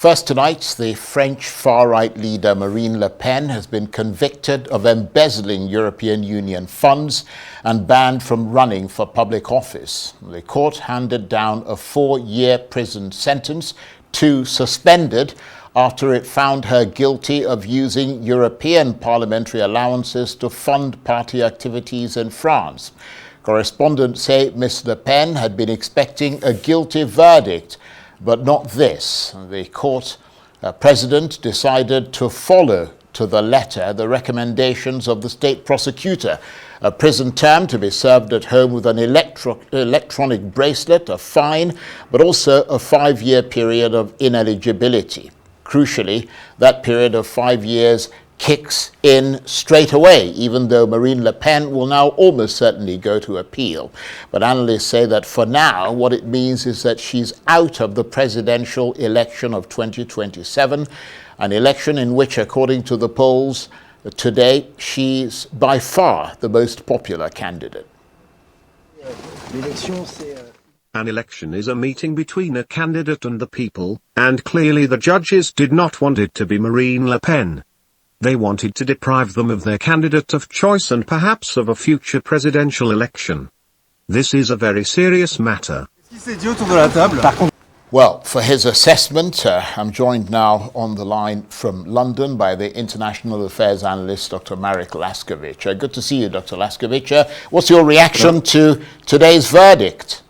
First tonight, the French far-right leader Marine Le Pen has been convicted of embezzling European Union funds and banned from running for public office. The court handed down a 4-year prison sentence, 2 suspended, after it found her guilty of using European parliamentary allowances to fund party activities in France. Correspondents say Ms. Le Pen had been expecting a guilty verdict, but not this. The court president decided to follow to the letter the recommendations of the state prosecutor: a prison term to be served at home with an electronic bracelet, a fine, but also a 5-year period of ineligibility. Crucially, that period of 5 years kicks in straight away, even though Marine Le Pen will now almost certainly go to appeal. But analysts say that for now, what it means is that she's out of the presidential election of 2027, an election in which, according to the polls today, she's by far the most popular candidate. An election is a meeting between a candidate and the people, and clearly the judges did not want it to be Marine Le Pen. They wanted to deprive them of their candidate of choice and perhaps of a future presidential election. This is a very serious matter. Well, for his assessment, I'm joined now on the line from London by the international affairs analyst, Dr. Marek Laskiewicz. Good to see you, Dr. Laskiewicz. What's your reaction to today's verdict?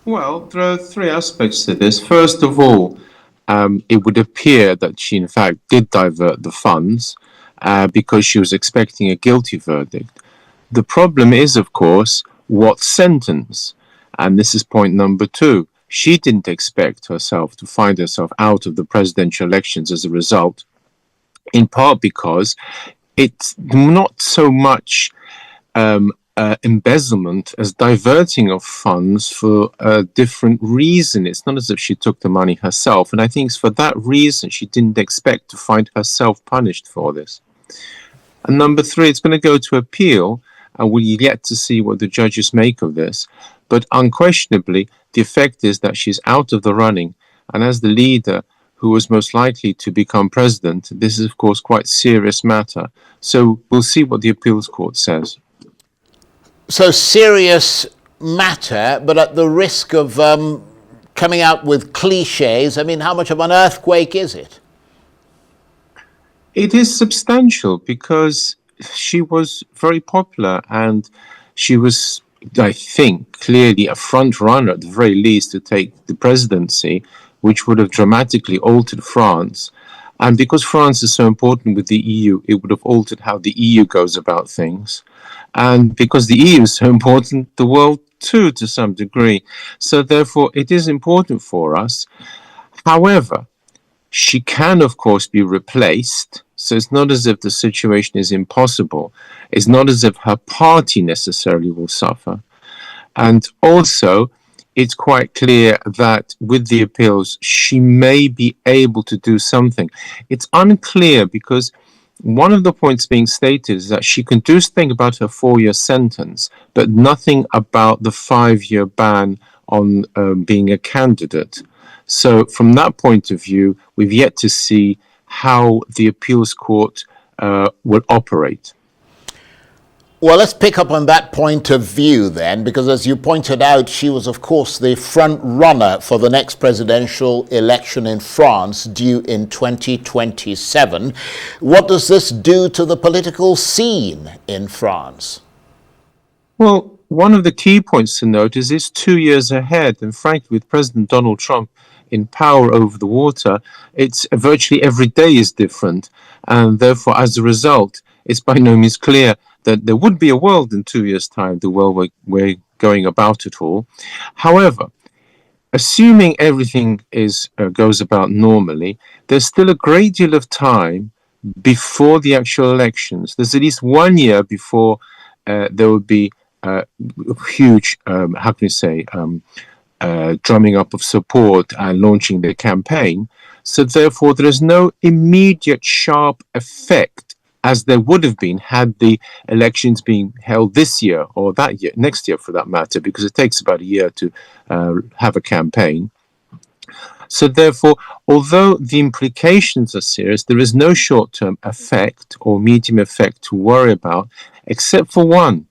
Well, there are 3 aspects to this. First of all, it would appear that she, in fact, did divert the funds because she was expecting a guilty verdict. The problem is, of course, what sentence? And this is point number 2. She didn't expect herself to find herself out of the presidential elections as a result, in part because it's not so much embezzlement as diverting of funds for a different reason. It's not as if she took the money herself, and I think it's for that reason she didn't expect to find herself punished for this. And number 3, it's going to go to appeal, and we'll yet to see what the judges make of this. But unquestionably, the effect is that she's out of the running, and as the leader who was most likely to become president, this is of course quite a serious matter. So we'll see what the appeals court says. So serious matter, but at the risk of coming out with cliches. I mean, how much of an earthquake is it? It is substantial because she was very popular and she was, I think, clearly a front runner at the very least to take the presidency, which would have dramatically altered France. And because France is so important with the EU, it would have altered how the EU goes about things. And because the EU is so important, the world too, to some degree. So therefore, it is important for us. However, she can, of course, be replaced. So it's not as if the situation is impossible. It's not as if her party necessarily will suffer. And also, it's quite clear that with the appeals, she may be able to do something. It's unclear because one of the points being stated is that she can do something about her 4-year sentence, but nothing about the 5-year ban on being a candidate. So from that point of view, we've yet to see how the appeals court will operate. Well, let's pick up on that point of view then, because as you pointed out, she was, of course, the front runner for the next presidential election in France due in 2027. What does this do to the political scene in France? Well, one of the key points to note is it's 2 years ahead. And frankly, with President Donald Trump in power over the water, it's virtually every day is different. And therefore, as a result, it's by no means clear that there would be a world in 2 years' time, the world we're going about it all. However, assuming everything goes about normally, there's still a great deal of time before the actual elections. There's at least 1 year before there would be huge, drumming up of support and launching the campaign. So therefore, there is no immediate sharp effect as there would have been had the elections been held this year or that year, next year for that matter, because it takes about a year to have a campaign. So therefore, although the implications are serious, there is no short-term effect or medium effect to worry about, except for one.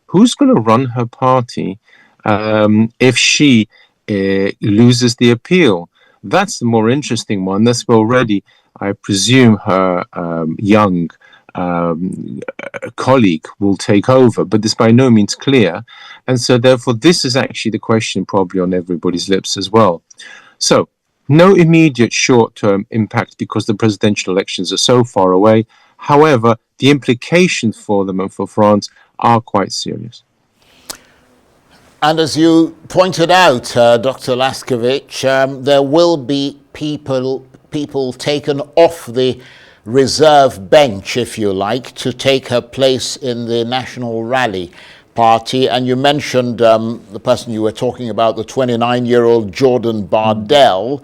Who's going to run her party if she loses the appeal? That's the more interesting one. That's where already, I presume, her young colleague will take over, but it's by no means clear. And so therefore, this is actually the question probably on everybody's lips as well. So no immediate short-term impact because the presidential elections are so far away. However, the implications for them and for France are quite serious. And as you pointed out, Dr. Laskiewicz, there will be people taken off the reserve bench, if you like, to take her place in the National Rally Party. And you mentioned the person you were talking about, the 29-year-old Jordan Bardella,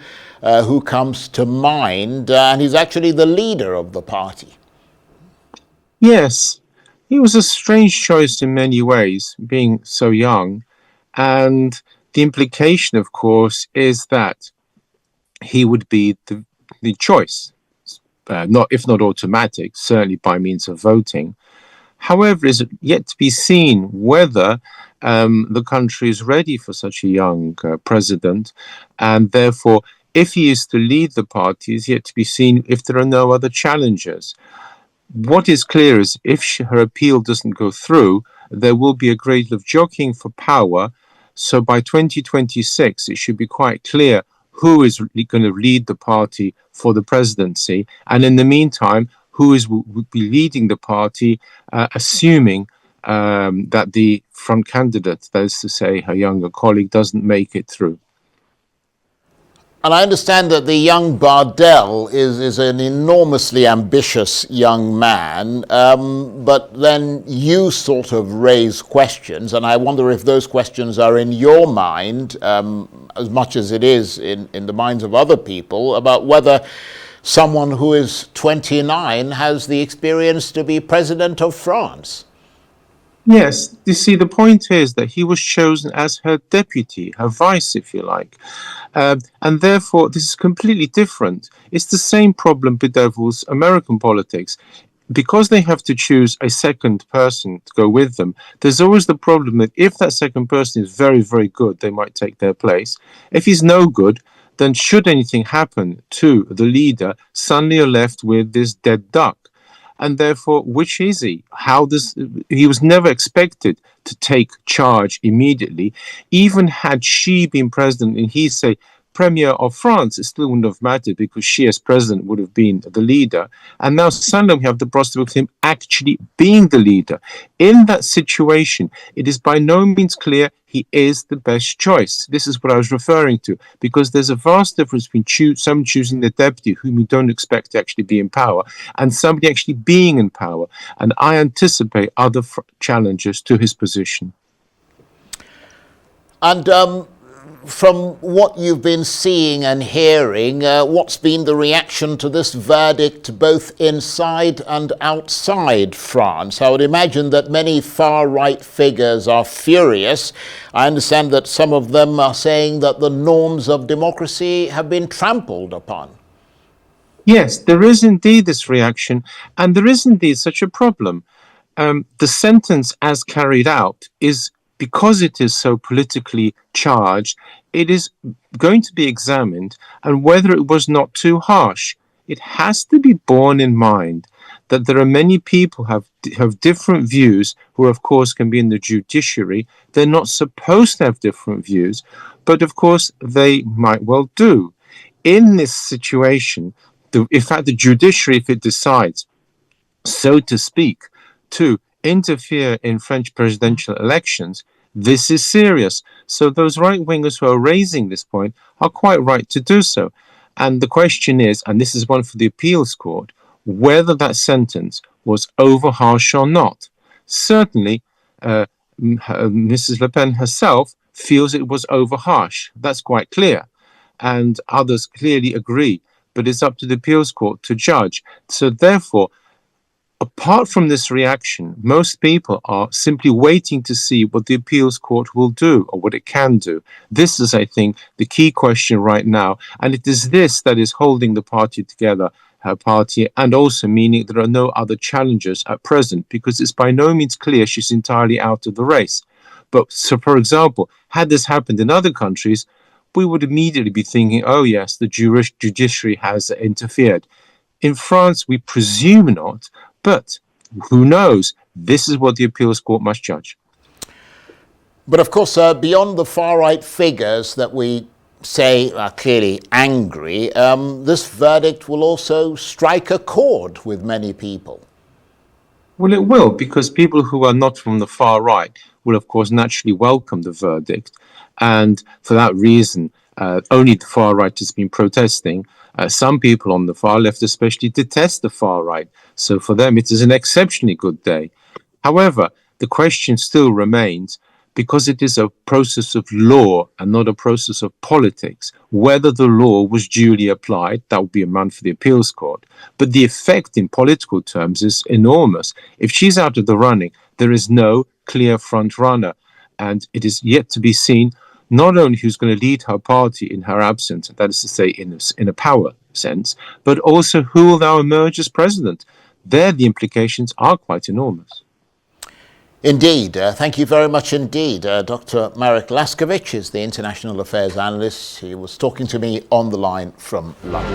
who comes to mind, and he's actually the leader of the party. Yes, he was a strange choice in many ways, being so young. And the implication, of course, is that he would be the choice, not if not automatic, certainly by means of voting. However, it's yet to be seen whether the country is ready for such a young president, and therefore, if he is to lead the party, is yet to be seen if there are no other challengers. What is clear is if her appeal doesn't go through, there will be a great deal of jockeying for power. So by 2026, it should be quite clear who is going to lead the party for the presidency. And in the meantime, who will be leading the party, assuming that the front candidate, that is to say her younger colleague, doesn't make it through. And I understand that the young Bardella is an enormously ambitious young man, but then you sort of raise questions, and I wonder if those questions are in your mind, as much as it is in the minds of other people, about whether someone who is 29 has the experience to be president of France. Yes, you see, the point is that he was chosen as her deputy, her vice, if you like. And therefore, this is completely different. It's the same problem bedevils American politics. Because they have to choose a second person to go with them, there's always the problem that if that second person is very, very good, they might take their place. If he's no good, then should anything happen to the leader, suddenly you're left with this dead duck. And therefore, which is he? He was never expected to take charge immediately. Even had she been president and he say premier of France, it still wouldn't have mattered because she as president would have been the leader. And now suddenly we have the prospect of him actually being the leader. In that situation, it is by no means clear he is the best choice. This is what I was referring to, because there's a vast difference between someone choosing the deputy whom you don't expect to actually be in power and somebody actually being in power. And I anticipate other challenges to his position. And from what you've been seeing and hearing, what's been the reaction to this verdict both inside and outside France? I would imagine that many far-right figures are furious. I understand that some of them are saying that the norms of democracy have been trampled upon. Yes, there is indeed this reaction, and there is indeed such a problem. The sentence as carried out is, because it is so politically charged, it is going to be examined, and whether it was not too harsh. It has to be borne in mind that there are many people who have different views, who of course can be in the judiciary. They're not supposed to have different views, but of course they might well do. In this situation, in fact, the judiciary, if it decides, so to speak, to interfere in French presidential elections, this is serious. So those right-wingers who are raising this point are quite right to do so. And the question is, and this is one for the appeals court, whether that sentence was over harsh or not. Certainly, Mrs. Le Pen herself feels it was over harsh. That's quite clear. And others clearly agree. But it's up to the appeals court to judge. So therefore, apart from this reaction, most people are simply waiting to see what the appeals court will do or what it can do. This is, I think, the key question right now. And it is this that is holding the party together, her party, and also meaning there are no other challengers at present, because it's by no means clear she's entirely out of the race. But so, for example, had this happened in other countries, we would immediately be thinking, oh yes, the judiciary has interfered. In France, we presume not, but who knows? This is what the appeals court must judge. But of course, beyond the far-right figures that we say are clearly angry, this verdict will also strike a chord with many people. Well, it will, because people who are not from the far right will, of course, naturally welcome the verdict. And for that reason, only the far right has been protesting. Some people on the far left especially detest the far right. So for them, it is an exceptionally good day. However, the question still remains, because it is a process of law and not a process of politics, whether the law was duly applied. That would be a matter for the appeals court. But the effect in political terms is enormous. If she's out of the running, there is no clear front runner. And it is yet to be seen not only who's going to lead her party in her absence, that is to say in a power sense, but also who will now emerge as president. There the implications are quite enormous. Indeed. Thank you very much indeed. Dr. Marek Laskiewicz is the international affairs analyst. He was talking to me on the line from London.